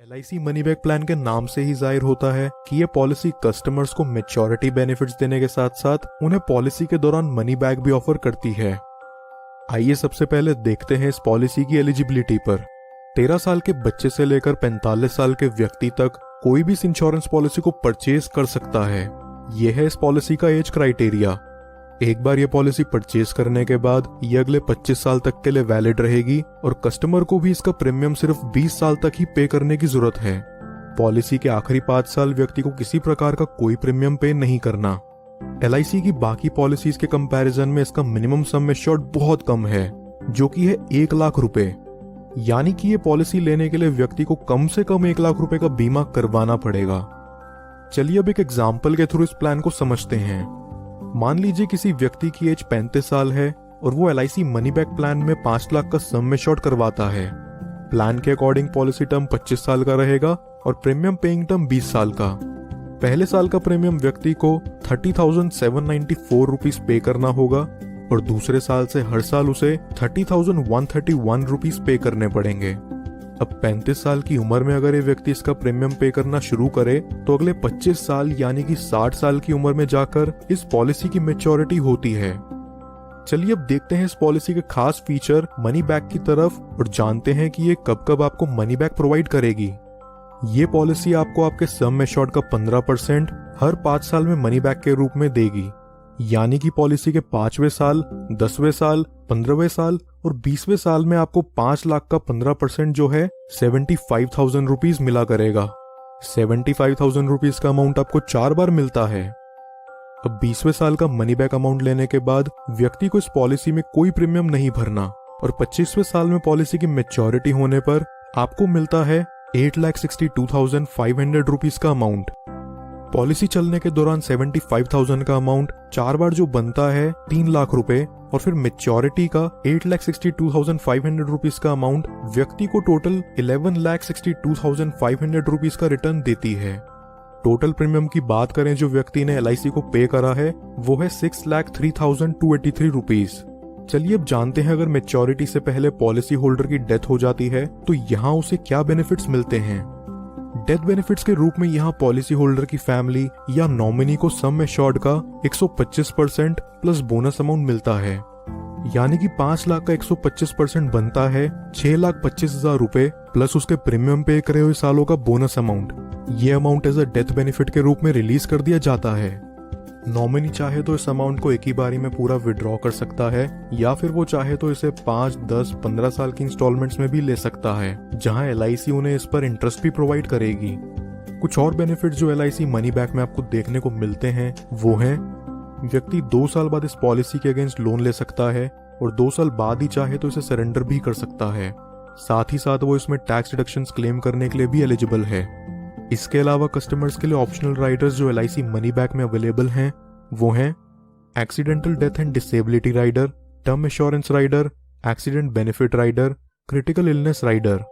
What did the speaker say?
LIC money back plan के नाम से ही जाहिर होता है कि ये पॉलिसी कस्टमर्स को मैच्योरिटी बेनिफिट्स देने के साथ साथ उन्हें पॉलिसी के दौरान मनी बैक भी ऑफर करती है। आइए सबसे पहले देखते हैं इस पॉलिसी की एलिजिबिलिटी पर। 13 साल के बच्चे से लेकर 45 साल के व्यक्ति तक कोई भी इस इंश्योरेंस पॉलिसी को परचेज कर सकता है। यह है इस पॉलिसी का एज क्राइटेरिया। एक बार ये पॉलिसी परचेज करने के बाद ये अगले 25 साल तक के लिए वैलिड रहेगी और कस्टमर को भी इसका प्रीमियम सिर्फ 20 साल तक ही पे करने की जरूरत है। पॉलिसी के आखिरी 5 साल व्यक्ति को किसी प्रकार का कोई प्रीमियम पे नहीं करना। LIC की बाकी पॉलिसीज के कंपैरिजन में इसका मिनिमम सम एश्योर्ड बहुत कम है, जो कि है 1 लाख रुपए। यानी कि ये पॉलिसी लेने के लिए व्यक्ति को कम से कम 1 लाख रुपए का बीमा करवाना पड़ेगा। चलिए अब एक एग्जाम्पल के थ्रू इस प्लान को समझते हैं। मान लीजिए किसी व्यक्ति की एज 35 साल है और वो LIC मनी बैक प्लान में 5 लाख का सम एश्योर्ड करवाता है। प्लान के अकॉर्डिंग पॉलिसी टर्म 25 साल का रहेगा और प्रीमियम पेइंग टर्म 20 साल का। पहले साल का प्रीमियम व्यक्ति को 30,794 रुपीज पे करना होगा और दूसरे साल से हर साल उसे 30,131 रुपीज पे करने पड़ेंगे। अब 35 साल की उम्र में अगर ये व्यक्ति इसका प्रीमियम पे करना शुरू करे तो अगले 25 साल यानी कि 60 साल की उम्र में जाकर इस पॉलिसी की मैच्योरिटी होती है। चलिए अब देखते हैं इस पॉलिसी के खास फीचर मनी बैक की तरफ और जानते हैं कि ये कब कब आपको मनी बैक प्रोवाइड करेगी। ये पॉलिसी आपको आपके सम एश्योर्ड का 15% हर 5 साल में मनी बैक के रूप में देगी। यानी कि पॉलिसी के 5वें साल, 10वें साल, 15वें साल और 20वें साल में आपको 5 लाख का 15% जो है 75,000 रुपीज मिला करेगा। 75,000 रुपीज का अमाउंट आपको 4 बार मिलता है। अब 20वें साल का मनी बैक अमाउंट लेने के बाद व्यक्ति को इस पॉलिसी में कोई प्रीमियम नहीं भरना और 25वें साल में पॉलिसी की मैच्योरिटी होने पर आपको मिलता है 8,62,500 रुपीज का अमाउंट। पॉलिसी चलने के दौरान 75,000 का अमाउंट 4 बार जो बनता है 3 लाख रुपए और फिर मैच्योरिटी का 8,62,500 रुपीज का अमाउंट व्यक्ति को टोटल 11,62,500 रुपीज का रिटर्न देती है। टोटल प्रीमियम की बात करें जो व्यक्ति ने LIC को पे करा है वो है 6,03,283 रुपीज। चलिए अब जानते हैं अगर मैच्योरिटी से पहले पॉलिसी होल्डर की डेथ हो जाती है तो यहाँ उसे क्या बेनिफिट्स मिलते हैं। डेथ बेनिफिट्स के रूप में यहाँ पॉलिसी होल्डर की फैमिली या नॉमिनी को सम एश्योर्ड का 125% प्लस बोनस अमाउंट मिलता है। यानी कि 5 लाख का 125% बनता है 6,25,000 रुपए प्लस उसके प्रीमियम पे करे हुए सालों का बोनस अमाउंट। ये amount as a death benefit के रूप में रिलीज कर दिया जाता है। नॉमिनी चाहे तो इस अमाउंट को एक ही बारी में पूरा विड्रॉ कर सकता है या फिर वो चाहे तो इसे 5, 10, 15 साल की इंस्टॉलमेंट्स में भी ले सकता है, जहां LIC उन्हें इस पर इंटरेस्ट भी प्रोवाइड करेगी। कुछ और बेनिफिट जो LIC मनी बैक में आपको देखने को मिलते हैं वो हैं व्यक्ति 2 साल बाद इस पॉलिसी के अगेंस्ट लोन ले सकता है और 2 साल बाद ही चाहे तो इसे सरेंडर भी कर सकता है। साथ ही साथ वो इसमें टैक्स डिडक्शंस क्लेम करने के लिए भी एलिजिबल है। इसके अलावा कस्टमर्स के लिए ऑप्शनल राइडर्स जो LIC मनी बैक में अवेलेबल हैं वो हैं accidental death and disability rider, term insurance rider, accident benefit rider, critical illness rider.